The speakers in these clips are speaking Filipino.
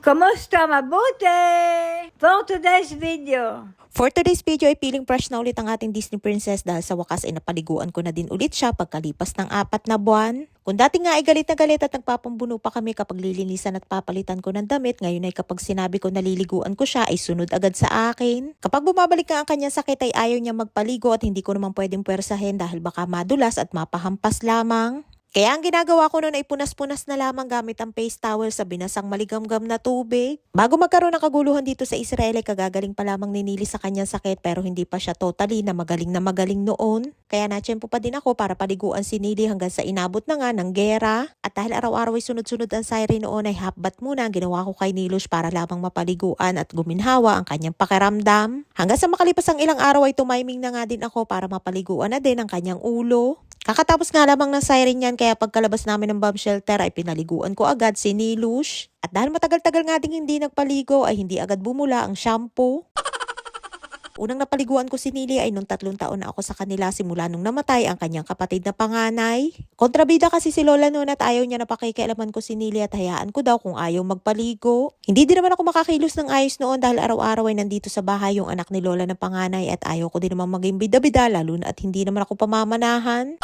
Kumusta? Mabuti! For today's video. For today's video ay feeling fresh na ulit ang ating Disney princess dahil sa wakas ay napaliguan ko na din ulit siya pagkalipas ng 4 na buwan. Kung dati nga ay galit na galit at nagpapambuno pa kami kapag lilinisan at papalitan ko ng damit, ngayon ay kapag sinabi ko naliliguan ko siya ay sunod agad sa akin. Kapag bumabalik nga ang kanyang sakit ay ayaw niya magpaligo at hindi ko naman pwedeng puwersahin dahil baka madulas at mapahampas lamang. Kaya ang ginagawa ko noon ay punas-punas na lamang gamit ang face towel sa binasang maligamgam na tubig. Bago magkaroon ng kaguluhan dito sa Israel ay kagagaling pa lamang ni Nili sa kanyang sakit pero hindi pa siya totally na magaling noon. Kaya natsyempo pa din ako para paliguan si Nili hanggang sa inabot na nga ng gera. At dahil araw-araw ay sunod-sunod ang siren noon ay half-bath muna ang ginawa ko kay Nilush para lamang mapaliguan at guminhawa ang kanyang pakiramdam. Hanggang sa makalipas ang ilang araw ay tumiming na nga din ako para mapaliguan na din ang kanyang ulo. Kakatapos nga lamang ng siren yan kaya pagkalabas namin ng bomb shelter ay pinaliguan ko agad si Nilush. At dahil matagal-tagal nga ding hindi nagpaligo ay hindi agad bumula ang shampoo. Unang napaliguan ko si Nili ay nung 3 taon na ako sa kanila simula nung namatay ang kanyang kapatid na panganay. Kontrabida kasi si Lola noon at ayaw niya na pakikialaman ko si Nili at hayaan ko daw kung ayaw magpaligo. Hindi din naman ako makakilos ng ayos noon dahil araw-araw ay nandito sa bahay yung anak ni Lola na panganay at ayaw ko din naman maging bida-bida lalo na at hindi naman ako pamamanahan.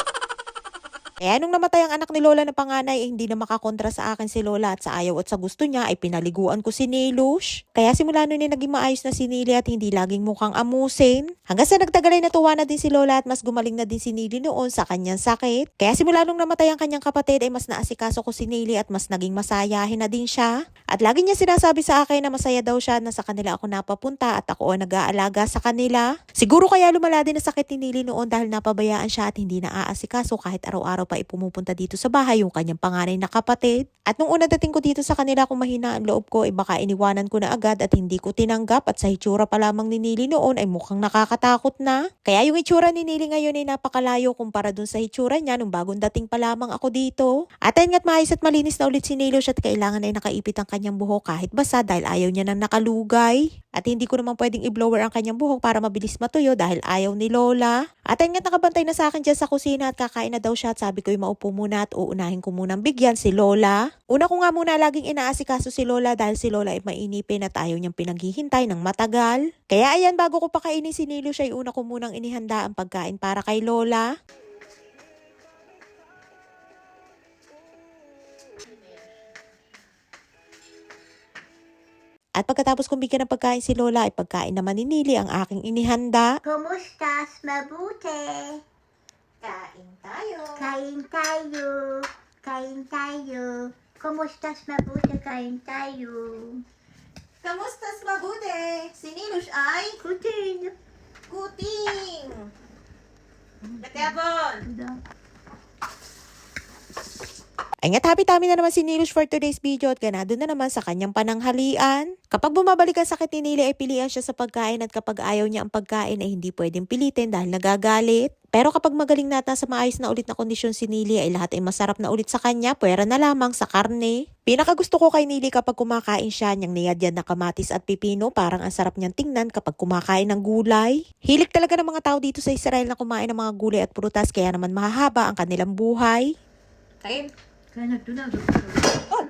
Kaya nung namatay ang anak ni Lola na panganay ay hindi na makakontra sa akin si Lola at sa ayaw at sa gusto niya ay pinaliguan ko si Nilush. Kaya simula nun ay naging maayos na si Nili at hindi laging mukhang amusin. Hanggang sa nagtagal ay natuwa na din si Lola at mas gumaling na din si Nili noon sa kanyang sakit. Kaya simula nung namatay ang kanyang kapatid ay mas naasikaso ko si Nili at mas naging masayahin na din siya. At lagi niya sinasabi sa akin na masaya daw siya na sa kanila ako napapunta at ako ang nag-aalaga sa kanila. Siguro kaya lumala din ang sakit ni Nili noon dahil napabayaan siya at hindi naaasikaso kahit araw-araw pa ipumupunta dito sa bahay yung kanyang panganay na kapatid. At nung una dating ko dito sa kanila kung mahina ang loob ko ay baka iniwanan ko na agad at hindi ko tinanggap at sa hitsura pa lamang ni Nili noon ay mukhang nakakatakot na. Kaya yung hitsura ni Nili ngayon ay napakalayo kumpara dun sa hitsura niya nung bagong dating pa lamang ako dito. At ayun nga't maayos at malinis na ulit si Nilush at kailangan ay nakaipit ang kanyang buhok kahit basa dahil ayaw niya nang nakalugay. At hindi ko naman pwedeng i-blower ang kanyang buhok para mabilis matuyo dahil ayaw ni Lola. At ayun nga't nakabantay na sa akin dyan sa kusina at kakain na daw siya at sabi ko maupo muna at uunahin ko munang bigyan si Lola. Una ko nga muna laging inaasikaso si Lola dahil si Lola ay mainipin at ayaw niyang pinaghihintay ng matagal. Kaya ayan bago ko pakainin si Nilush ay una ko munang inihanda ang pagkain para kay Lola. At pagkatapos kong bigyan ng pagkain si Lola ay pagkain naman ni Nili ang aking inihanda. Kumusta? Mabuti. Kain tayo. Kain tayo. Kain tayo. Kumusta? Mabuti. Kain tayo. Kamusta's mabuti? Si Nilush ay Kutin. kuting. Katebon. Ay nga't happy-tummy na naman si Nilush for today's video at ganado na naman sa kanyang pananghalian. Kapag bumabalik ang sakit ni Nili ay pilihan siya sa pagkain at kapag ayaw niya ang pagkain ay hindi pwedeng pilitin dahil nagagalit. Pero kapag magaling na at nasa maayos na ulit na kondisyon si Nili ay lahat ay masarap na ulit sa kanya, puwera na lamang sa karne. Pinakagusto ko kay Nili kapag kumakain siya niyang niyadyan na kamatis at pipino, parang ang sarap niyang tingnan kapag kumakain ng gulay. Hilig talaga ng mga tao dito sa Israel na kumain ng mga gulay at prutas kaya naman mahahaba ang kanilang buhay. Kain. Kaya nagtunag. On.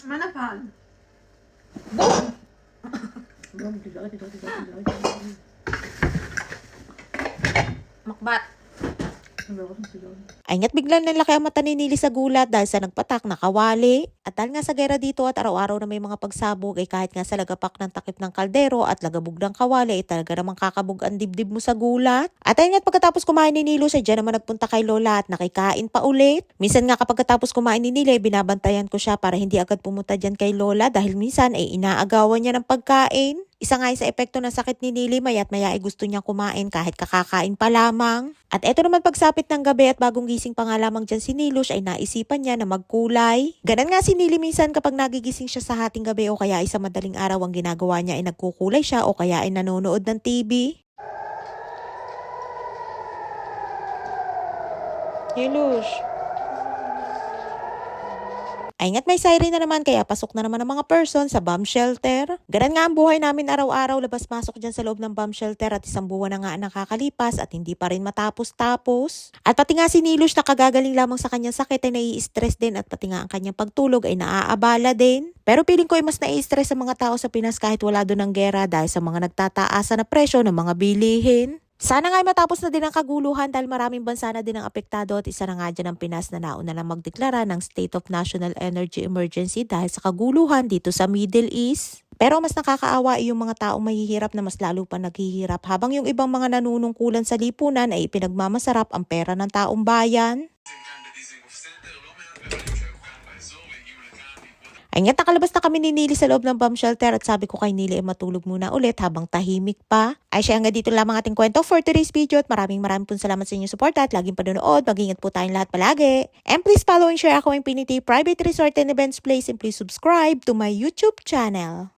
Manapal. Makbat. Ay nga't biglang nalaki ang mata ni Nili sa gulat dahil sa nagpatak na kawali. At dahil nga sa gera dito at araw-araw na may mga pagsabog ay kahit nga sa lagapak ng takip ng kaldero at lagabog ng kawali ay talaga namang kakabog ang dibdib mo sa gulat. At ayun nga't pagkatapos kumain ni Nilush ay dyan naman nagpunta kay Lola at nakikain pa ulit. Minsan nga kapag katapos kumain ni Nili ay binabantayan ko siya para hindi agad pumunta dyan kay Lola dahil minsan ay inaagawan niya ng pagkain. Isa nga sa epekto ng sakit ni Nili, maya't maya ay gusto niyang kumain kahit kakakain pa lamang. At eto naman pagsapit ng gabi at bagong gising pa nga lamang dyan si Nilush ay naisipan niya na magkulay. Ganan nga si Nili minsan kapag nagigising siya sa hating gabi o kaya ay sa madaling araw ang ginagawa niya ay nagkukulay siya o kaya ay nanonood ng TV. Nilush. Ay nga't may siren na naman kaya pasok na naman ang mga person sa bomb shelter. Ganun nga ang buhay namin araw-araw, labas-masok dyan sa loob ng bomb shelter at isang buwan na nga ang nakakalipas at hindi pa rin matapos-tapos. At pati nga si Nilush na kagagaling lamang sa kanyang sakit ay nai-stress din at pati nga ang kanyang pagtulog ay naaabala din. Pero piling ko ay mas nai-stress sa mga tao sa Pinas kahit wala doon ng gera dahil sa mga nagtataasa na presyo ng mga bilihin. Sana nga ay matapos na din ang kaguluhan dahil maraming bansa na din ang apektado at isa na nga dyan ang Pinas na nauna lang magdeklara ng State of National Energy Emergency dahil sa kaguluhan dito sa Middle East. Pero mas nakakaawa ay yung mga taong mahihirap na mas lalo pa naghihirap habang yung ibang mga nanunungkulan sa lipunan ay pinagmamasarap ang pera ng taong bayan. Ay nga't nakalabas na kami ni Nili sa loob ng bomb shelter at sabi ko kay Nili ay matulog muna ulit habang tahimik pa. Ay siya hanggang dito lamang ating kwento for today's video at maraming po salamat sa inyong support at laging panonood. Mag-ingat po tayong lahat palagi. And please follow and share ako Infinity Private Resort and Events Place and please subscribe to my YouTube channel.